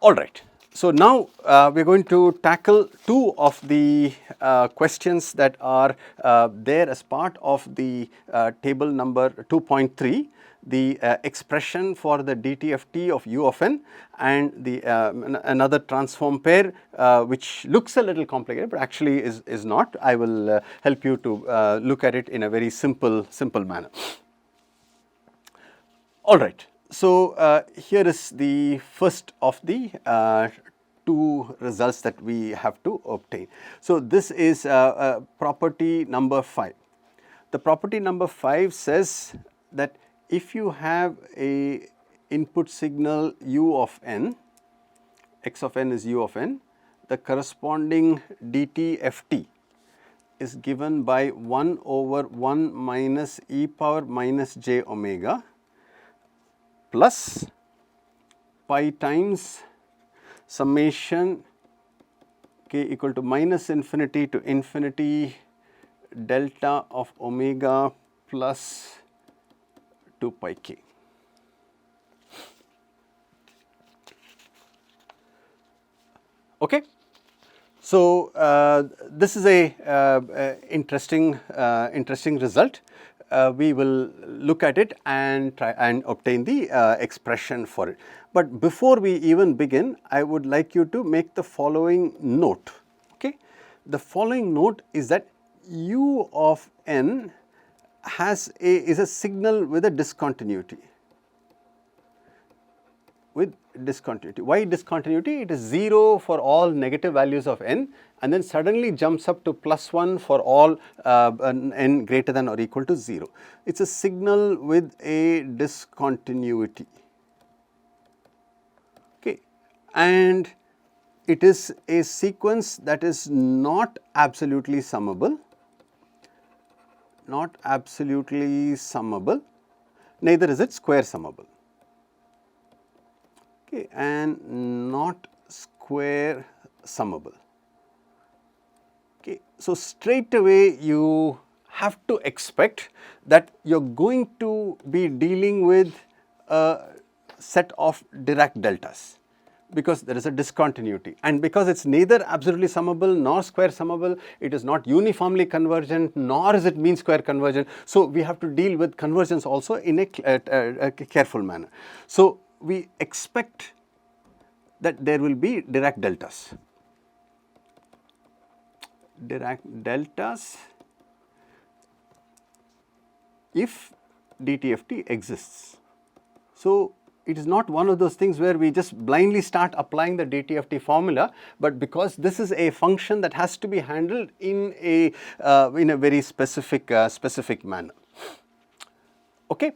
Alright, so now we are going to tackle two of the questions that are there as part of the table number 2.3, the expression for the DTFT of U of n and the another transform pair which looks a little complicated but actually is not. I will help you to look at it in a very simple manner. Alright. So, here is the first of the two results that we have to obtain. So, this is property number 5. The property number 5 says that if you have a input signal u of n, x of n is u of n, the corresponding DTFT is given by 1 over 1 minus e power minus j omega plus pi times summation k equal to minus infinity to infinity delta of omega plus 2 pi k. Okay. So, this is a interesting result. We will look at it and try and obtain the expression for it. But before we even begin, I would like you to make the following note. Okay? The following note is that u of n is a signal with a discontinuity. Why discontinuity? It is 0 for all negative values of n and then suddenly jumps up to plus 1 for all n greater than or equal to 0. It is a signal with a discontinuity. Okay. And it is a sequence that is not absolutely summable, neither is it square summable. Okay, and not square summable. Okay, so straight away you have to expect that you are going to be dealing with a set of Dirac deltas because there is a discontinuity, and because it is neither absolutely summable nor square summable, it is not uniformly convergent nor is it mean square convergent. So, we have to deal with convergence also in a careful manner. So, we expect that there will be Dirac deltas. If DTFT exists. So, it is not one of those things where we just blindly start applying the DTFT formula, but because this is a function that has to be handled in a very specific manner. Okay.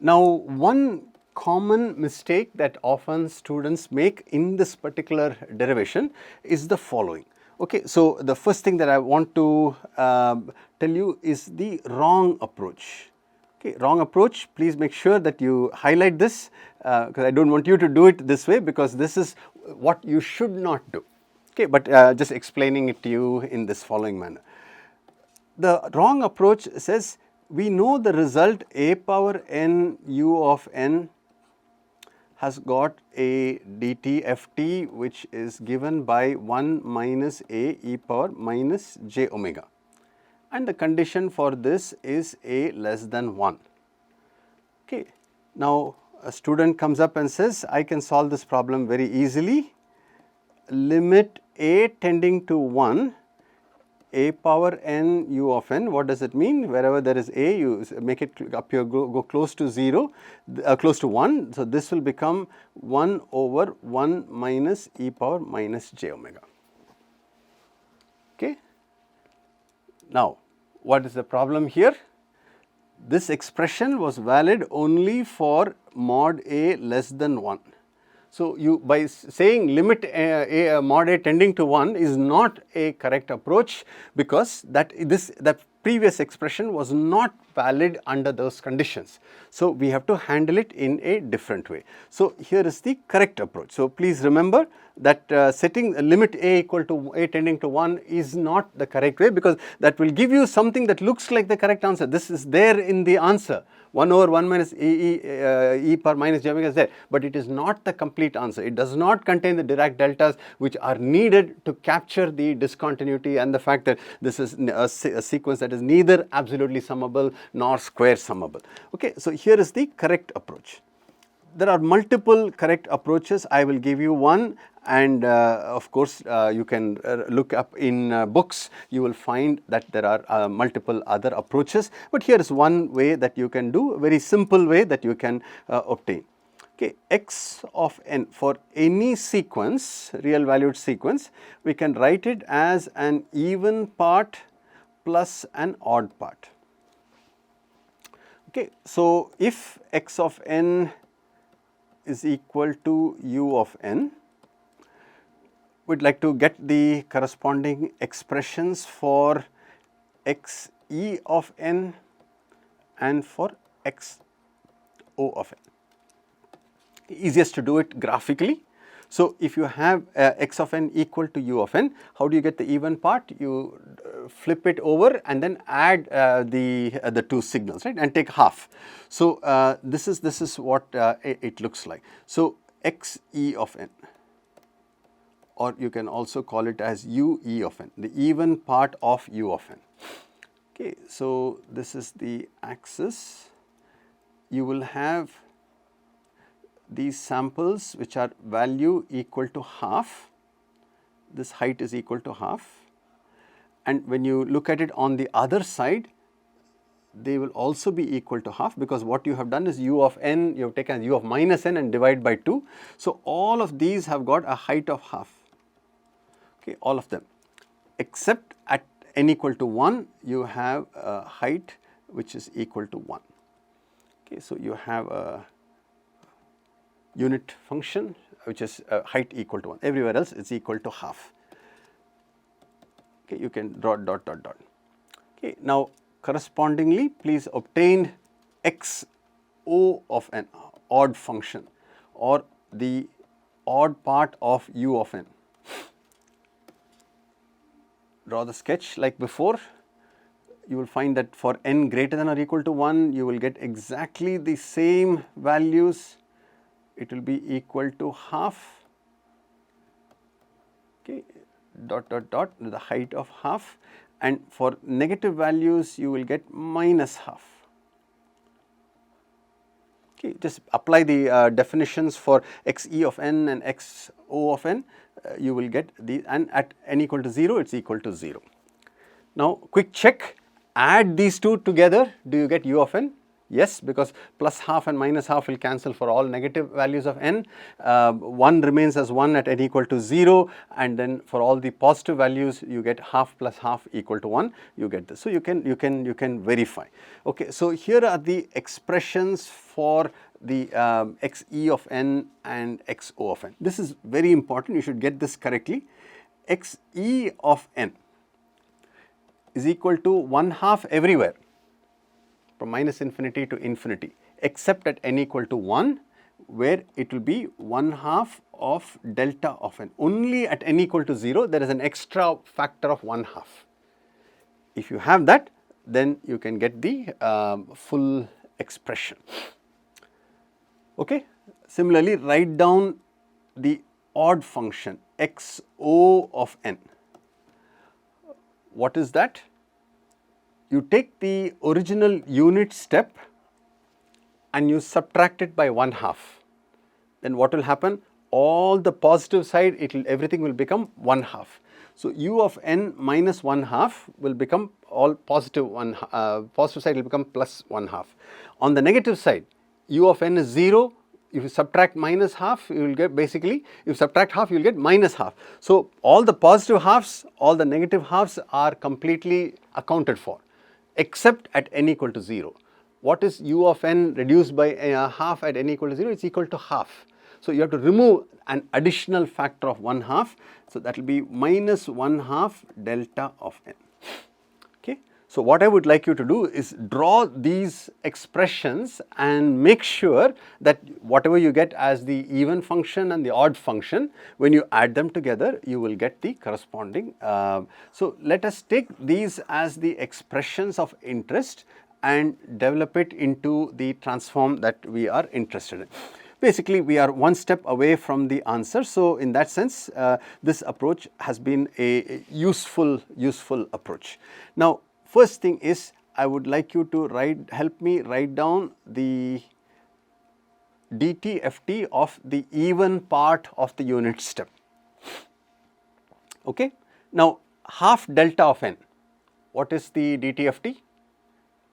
Now, one common mistake that often students make in this particular derivation is the following. Okay, so the first thing that I want to tell you is the wrong approach. Okay, wrong approach, please make sure that you highlight this because I do not want you to do it this way because this is what you should not do. Okay, but just explaining it to you in this following manner. The wrong approach says we know the result a power n u of n has got a DTFT which is given by 1 minus a e power minus j omega, and the condition for this is a less than 1. Okay. Now, a student comes up and says, I can solve this problem very easily. Limit a tending to 1, a power n u of n. What does it mean? Wherever there is a, you make it up here, go close to 0, close to 1. So, this will become 1 over 1 minus e power minus j omega. Okay. Now, what is the problem here? This expression was valid only for mod a less than 1. So, you by saying limit mod a tending to 1 is not a correct approach because that previous expression was not valid under those conditions. So, we have to handle it in a different way. So, here is the correct approach. So, please remember that setting limit a equal to a tending to 1 is not the correct way, because that will give you something that looks like the correct answer. This is there in the answer. 1 over 1 minus e power minus j omega is there, but it is not the complete answer. It does not contain the Dirac deltas which are needed to capture the discontinuity and the fact that this is a sequence that is neither absolutely summable nor square summable. Okay, so here is the correct approach. There are multiple correct approaches. I will give you one, and of course you can look up in books. You will find that there are multiple other approaches, but here is one way that you can do, a very simple way that you can obtain. Okay, x of n for any sequence, real valued sequence, we can write it as an even part plus an odd part. Okay, so if x of n is equal to u of n, we would like to get the corresponding expressions for x e of n and for x o of n. Easiest to do it graphically. So, if you have x of n equal to u of n, how do you get the even part? You flip it over and then add the two signals, right, and take half. So, this is what it looks like. So, x e of n, or you can also call it as u e of n, the even part of u of n. Okay, so this is the axis. You will have these samples which are value equal to half, this height is equal to half, and when you look at it on the other side, they will also be equal to half, because what you have done is u of n, you have taken u of minus n and divide by 2. So, all of these have got a height of half, okay, all of them, except at n equal to 1, you have a height which is equal to 1. Okay, so, you have a unit function which is height equal to 1, everywhere else it's equal to half. Okay, you can dot dot dot dot. Okay, now correspondingly please obtain x o of n, odd function, or the odd part of u of n. Draw the sketch like before. You will find that for n greater than or equal to 1, you will get exactly the same values. It will be equal to half, okay, dot dot dot, the height of half, and for negative values you will get minus half. Okay, just apply the definitions for x e of n and x o of n, you will get the, and at n equal to 0 it is equal to 0. Now, quick check, add these two together, do you get u of n? Yes, because plus half and minus half will cancel for all negative values of n. 1 remains as 1 at n equal to 0, and then for all the positive values you get half plus half equal to 1, you get this. So, you can verify. Okay, so here are the expressions for the x e of n and x o of n. This is very important, you should get this correctly. X e of n is equal to 1/2 everywhere, from minus infinity to infinity, except at n equal to 1, where it will be 1/2 of delta of n. Only at n equal to 0, there is an extra factor of 1/2. If you have that, then you can get the full expression. Okay. Similarly, write down the odd function x o of n. What is that? You take the original unit step and you subtract it by 1/2. Then what will happen? All the positive side, everything will become 1/2. So, u of n minus 1/2 will become all positive positive side will become plus 1/2. On the negative side, u of n is 0. If you subtract minus half, you will get basically, if you subtract half, you will get minus half. So, all the positive halves, all the negative halves are completely accounted for, except at n equal to 0. What is u of n reduced by half at n equal to 0? It is equal to half. So, you have to remove an additional factor of 1/2. So, that will be minus 1/2 delta of n. Okay. So what I would like you to do is draw these expressions and make sure that whatever you get as the even function and the odd function, when you add them together, you will get the corresponding. So let us take these as the expressions of interest and develop it into the transform that we are interested in. Basically, we are one step away from the answer. So in that sense, this approach has been a useful approach. Now, first thing is, I would like you to help me write down the DTFT of the even part of the unit step. Okay. Now, half delta of n, what is the DTFT?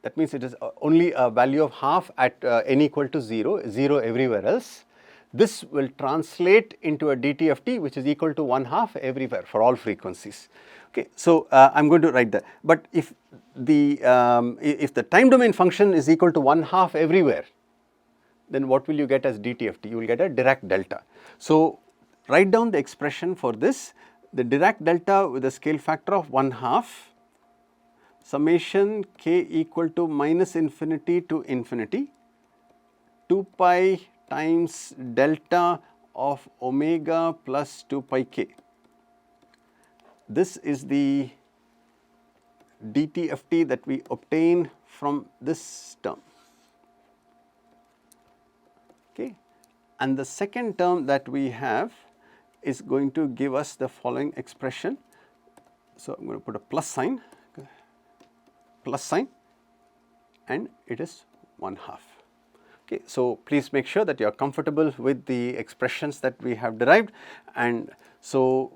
That means it is only a value of half at n equal to 0, 0 everywhere else. This will translate into a DTFT which is equal to 1/2 everywhere for all frequencies. Okay, so I am going to write that. But if the time domain function is equal to 1/2 everywhere, then what will you get as DTFT? You will get a Dirac delta. So write down the expression for this. The Dirac delta with a scale factor of 1/2 summation k equal to minus infinity to infinity 2 pi times delta of omega plus 2 pi k. This is the DTFT that we obtain from this term. Okay. And the second term that we have is going to give us the following expression. So, I am going to put a plus sign, and it is 1/2. Okay. So, please make sure that you are comfortable with the expressions that we have derived, and so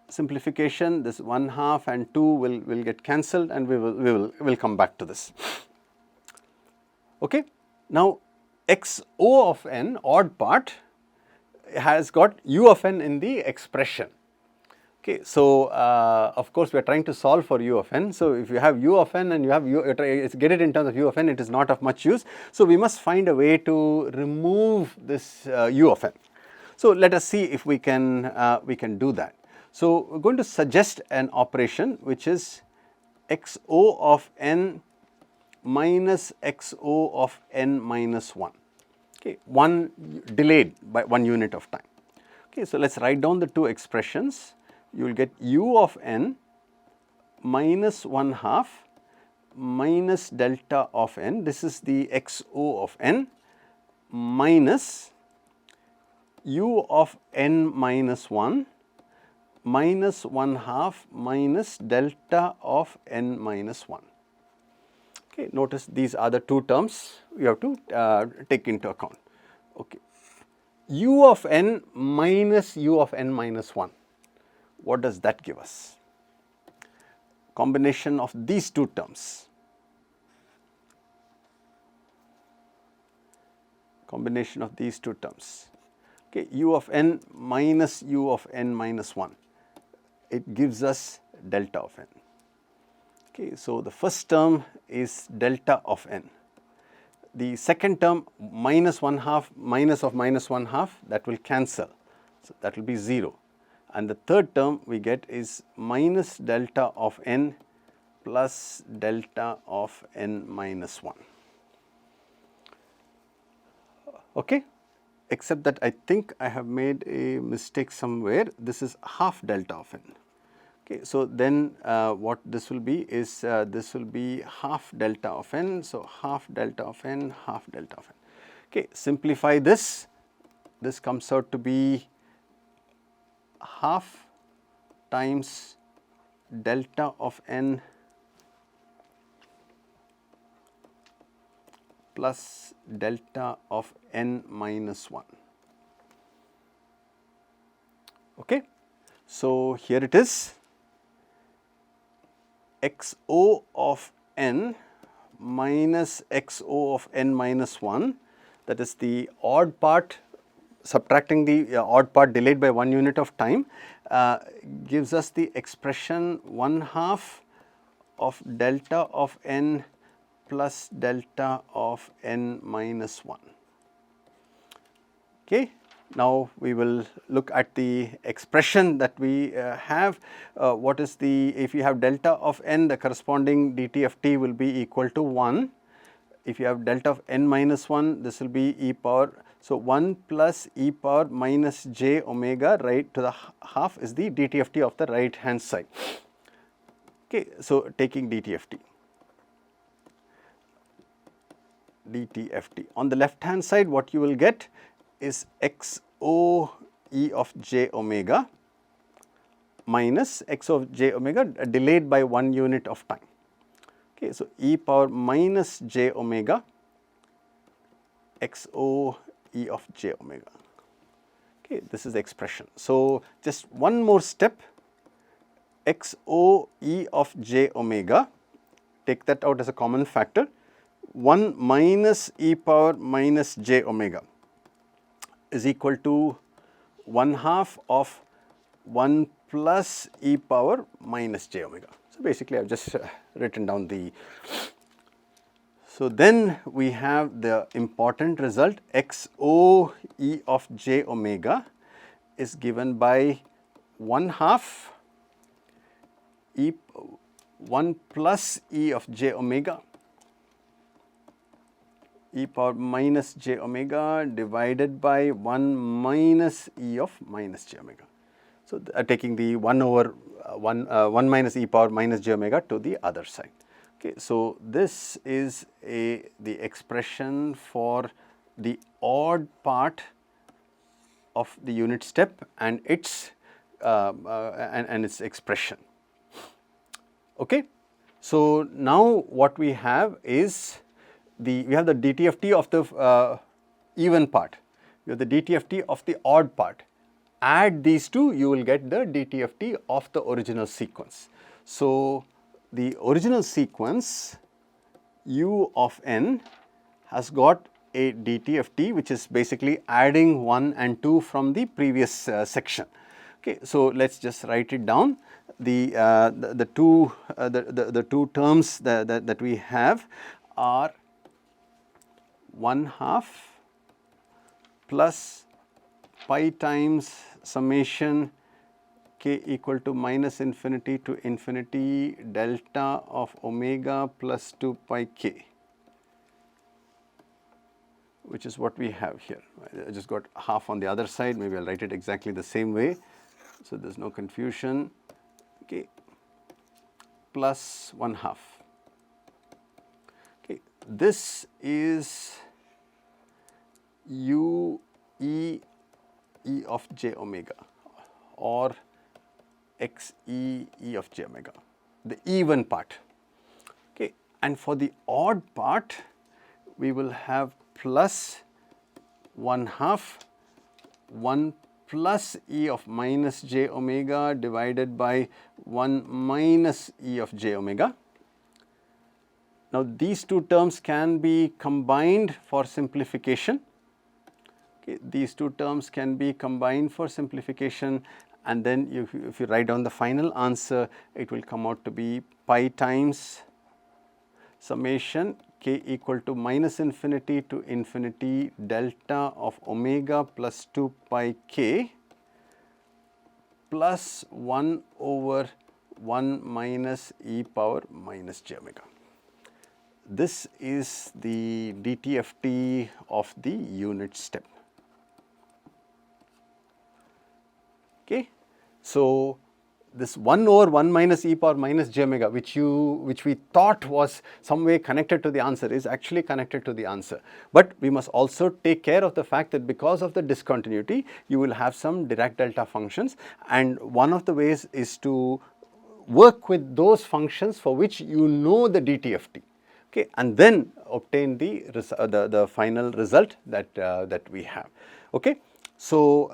simplification, this 1/2 and 2 will get cancelled, and we will come back to this. Okay. Now, XO of n, odd part, has got U of n in the expression. Okay, so of course we are trying to solve for U of n. So if you have U of n and you have get it in terms of U of n, it is not of much use. So we must find a way to remove this U of n. So let us see if we can do that. So we are going to suggest an operation which is XO of n minus XO of n minus 1. Okay, one delayed by 1 unit of time. Okay, so let us write down the two expressions. You will get U of n minus 1/2 minus delta of n, this is the XO of n, minus U of n minus 1 minus 1/2 minus delta of n minus 1. Okay, notice these are the two terms you have to take into account. Okay. U of n minus U of n minus 1. What does that give us? Combination of these two terms. Combination of these two terms. Okay, U of n minus U of n minus 1. It gives us delta of n. Okay, so the first term is delta of n. The second term minus 1/2 minus of minus 1/2, that will cancel. So that will be 0. And the third term we get is minus delta of n plus delta of n minus 1. Okay, except that I think I have made a mistake somewhere. This is half delta of n. Okay, so then what this will be is this will be half delta of n. So half delta of n, half delta of n. Okay, simplify this. This comes out to be half times delta of n plus delta of n minus 1. Okay. So here it is, XO of n minus XO of n minus 1, that is the odd part, subtracting the odd part delayed by 1 unit of time, gives us the expression 1/2 of delta of n plus delta of n minus 1. Okay. Now we will look at the expression that we have. What is the, if you have delta of n, the corresponding DTFT will be equal to 1. If you have delta of n minus 1, this will be e power, so 1 plus e power minus j omega right to the half is the DTFT of the right hand side. Okay, so taking DTFT. On the left hand side, what you will get is xo e of j omega minus x of j omega delayed by 1 unit of time. Okay, so e power minus j omega xo e of j omega. Okay, this is the expression. So just one more step, xo e of j omega, take that out as a common factor, 1 minus e power minus j omega is equal to 1/2 of 1 plus e power minus j omega. So basically I have just written down the, so then we have the important result, xo e of j omega is given by 1/2 e 1 plus e of j omega e power minus j omega divided by 1 minus e of minus j omega. So taking the 1 over 1 minus e power minus j omega to the other side. Okay, so this is the expression for the odd part of the unit step and its its expression. Okay, so now what we have is we have the DTFT of the even part, we have the DTFT of the odd part. Add these two, you will get the DTFT of the original sequence. So the original sequence u of n has got a DTFT which is basically adding 1 and 2 from the previous section. Okay, so let's just write it down. The two terms that we have are 1/2 plus pi times summation k equal to minus infinity to infinity delta of omega plus 2 pi k, which is what we have here. I just got half on the other side, maybe I'll write it exactly the same way, so there's no confusion. Okay, plus 1/2. Okay, this is u e of j omega or x e of j omega, the even part. Okay, and for the odd part we will have plus 1/2 1 plus e of minus j omega divided by 1 minus e of j omega. Now these two terms can be combined for simplification. Okay, these two terms can be combined for simplification, and then if you write down the final answer, it will come out to be pi times summation k equal to minus infinity to infinity delta of omega plus 2 pi k plus 1 over 1 minus e power minus j omega. This is the DTFT of the unit step. Okay, so this 1 over 1 minus e power minus j omega, which we thought was some way connected to the answer, is actually connected to the answer. But we must also take care of the fact that because of the discontinuity, you will have some Dirac delta functions, and one of the ways is to work with those functions for which you know the DTFT. Okay, and then obtain the final result that we have. Okay. So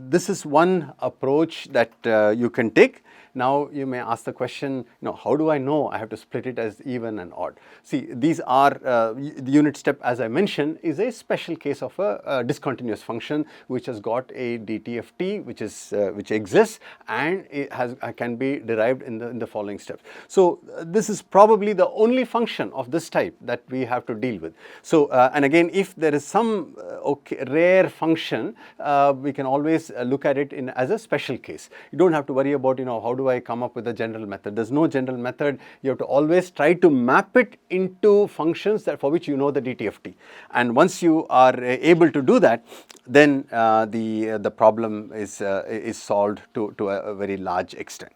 this is one approach that you can take. Now you may ask the question, how do I know I have to split it as even and odd? See, these are the unit step, as I mentioned, is a special case of a discontinuous function which has got a DTFT which exists and it can be derived in the following steps. So this is probably the only function of this type that we have to deal with. So and again, if there is some rare function, we can always look at it as a special case. You don't have to worry about how do I come up with a general method. There's no general method. You have to always try to map it into functions for which you know the DTFT. And once you are able to do that, then the problem is solved to a very large extent.